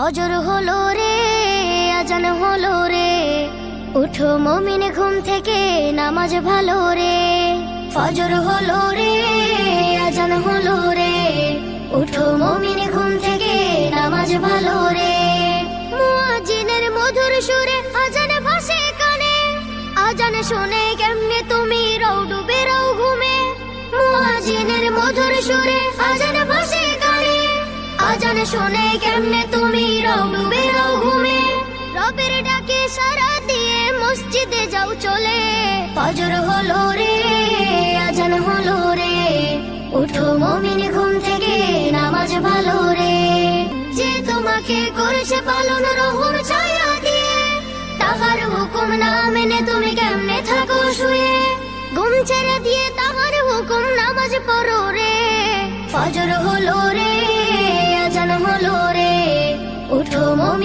অজর হলো রে, আজান হলো রে, উঠো মুমিন ঘুম থেকে নামাজ ভালো রে। ফজর হলো রে, আজান হলো রে, উঠো মুমিন ঘুম থেকে নামাজ ভালো রে। মুয়াজ্জিনের মধুর সুরে আজান ভাসে কানে, আজান শুনে কেমনে তুমি রও ডুবে রও ঘুমে। মুয়াজ্জিনের মধুর সুরে আজান ভাসে কানে, আজান শুনে কেমনে তুমি রও ডুবে রও ঘুমে। রবের ডাকে সাড়া দিয়ে মসজিদে যাও চলে। ফজর হলো রে, আজান হলো রে, উঠো মুমিন ঘুম থেকে নামাজ ভালো রে। যে তোমাকে করেছে পালন রহম ছায়া দিয়ে, তাহার হুকুম না মেনে তুমি কেমনে থাকো শুয়ে। ঘুম ছেড়ে দিয়ে তাহার হুকুম নামাজ পড়ো রে। ফজর হলো রে, আজান হলো রে, উঠো মুমিন